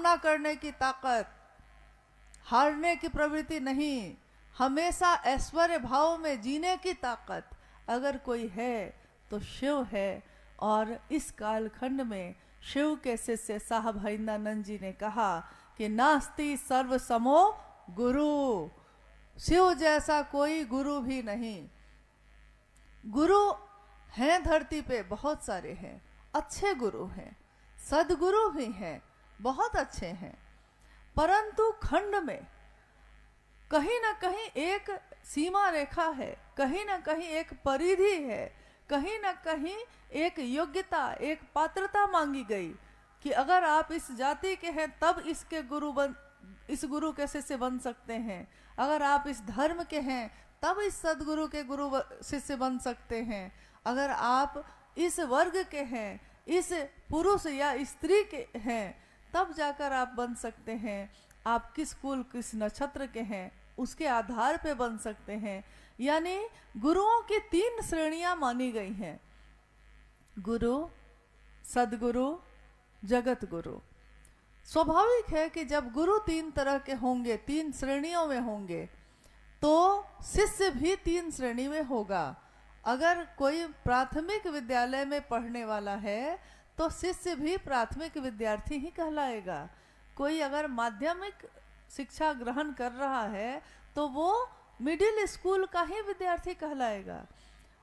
सामना करने की ताकत, हारने की प्रवृत्ति नहीं, हमेशा ऐश्वर्य भाव में जीने की ताकत अगर कोई है तो शिव है। और इस कालखंड में शिव के शिष्य साहब हरिंदानंद जी ने कहा कि नास्ति सर्व समो गुरु, शिव जैसा कोई गुरु भी नहीं। गुरु हैं धरती पे बहुत सारे हैं, अच्छे गुरु हैं, सदगुरु भी हैं, बहुत अच्छे हैं, परंतु खंड में कहीं ना कहीं एक सीमा रेखा है, कहीं ना कहीं एक परिधि है, कहीं ना कहीं एक योग्यता, एक पात्रता मांगी गई कि अगर आप इस जाति के हैं तब इस गुरु के शिष्य बन सकते हैं, अगर आप इस धर्म के हैं तब इस सदगुरु के गुरु शिष्य बन सकते हैं, अगर आप इस वर्ग के हैं, इस पुरुष या स्त्री के हैं तब जाकर आप बन सकते हैं, आप किस कुल किस नक्षत्र के हैं उसके आधार पे बन सकते हैं। यानी गुरुओं की 3 श्रेणियां मानी गई हैं, गुरु, सदगुरु, जगत गुरु। स्वाभाविक है कि जब गुरु 3 तरह के होंगे, 3 श्रेणियों में होंगे, तो शिष्य भी 3 श्रेणी में होगा। अगर कोई प्राथमिक विद्यालय में पढ़ने वाला है तो शिष्य भी प्राथमिक विद्यार्थी ही कहलाएगा। कोई अगर माध्यमिक शिक्षा ग्रहण कर रहा है तो वो मिडिल स्कूल का ही विद्यार्थी कहलाएगा।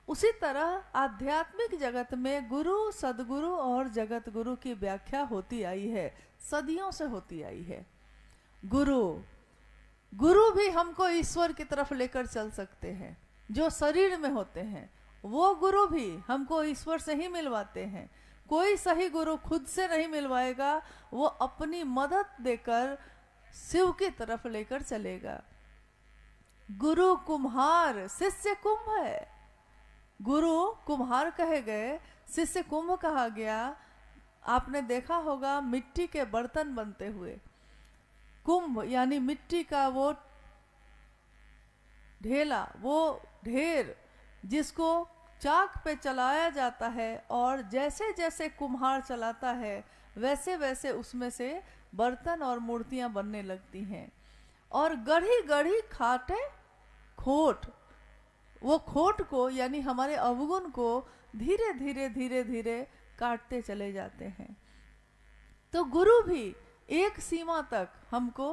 उसी तरह आध्यात्मिक जगत में गुरु, सदगुरु और जगत गुरु की व्याख्या होती आई है, सदियों से होती आई है। गुरु भी हमको ईश्वर की तरफ लेकर चल सकते हैं, जो शरीर में होते हैं वो गुरु भी हमको ईश्वर से ही मिलवाते हैं। कोई सही गुरु खुद से नहीं मिलवाएगा, वो अपनी मदद देकर शिव की तरफ लेकर चलेगा। गुरु कुम्हार, शिष्य कुंभ है। गुरु कुम्हार कहे गए, शिष्य कुंभ कहा गया। आपने देखा होगा मिट्टी के बर्तन बनते हुए, कुंभ यानी मिट्टी का वो ढेला, वो ढेर जिसको चाक पे चलाया जाता है, और जैसे जैसे कुम्हार चलाता है वैसे वैसे उसमें से बर्तन और मूर्तियां बनने लगती हैं। और गढ़ी गढ़ी खाटे खोट, वो खोट को यानी हमारे अवगुण को धीरे धीरे धीरे धीरे काटते चले जाते हैं। तो गुरु भी एक सीमा तक हमको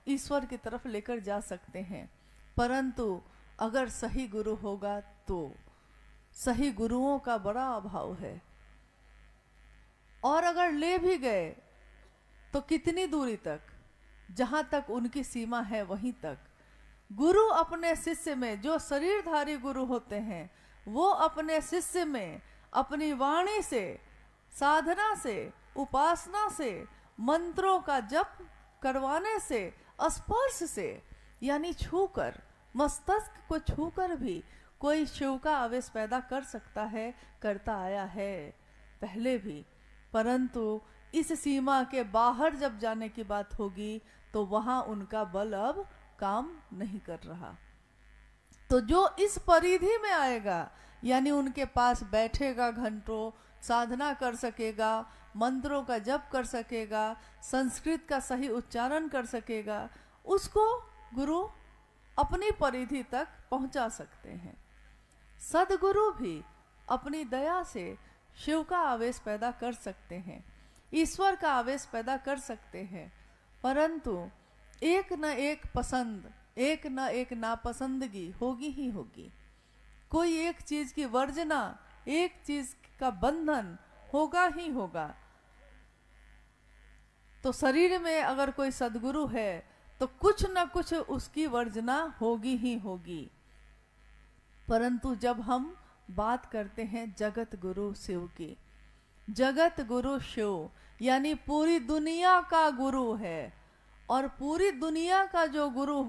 ईश्वर की तरफ लेकर जा सकते हैं, परंतु अगर सही गुरु होगा तो सही गुरुओं का बड़ा अभाव है। और अगर ले भी गए तो कितनी दूरी तक, जहां तक उनकी सीमा है वहीं तक। गुरु अपने शिष्य में, जो शरीरधारी गुरु होते हैं, वो अपने शिष्य में अपनी वाणी से, साधना से, उपासना से, मंत्रों का जप करवाने से, स्पर्श से यानी छूकर, मस्तिष्क को छूकर भी कोई शिव का आवेश पैदा कर सकता है, करता आया है पहले भी। परंतु इस सीमा के बाहर जब जाने की बात होगी तो वहां उनका बल अब काम नहीं कर रहा। तो जो इस परिधि में आएगा, यानी उनके पास बैठेगा, घंटों साधना कर सकेगा, मंत्रों का जप कर सकेगा, संस्कृत का सही उच्चारण कर सकेगा, उसको गुरु अपनी परिधि तक पहुंचा सकते हैं। सदगुरु भी अपनी दया से शिव का आवेश पैदा कर सकते हैं, ईश्वर का आवेश पैदा कर सकते हैं, परंतु एक न एक पसंद, एक न एक नापसंदगी होगी ही होगी। कोई एक चीज की वर्जना, एक चीज का बंधन होगा ही होगा। तो शरीर में अगर कोई सदगुरु है तो कुछ न कुछ उसकी वर्जना होगी ही होगी। परंतु जब हम बात करते हैं जगत गुरु शिव की, जगत गुरु शिव यानी पूरी दुनिया का गुरु है, और पूरी दुनिया का जो गुरु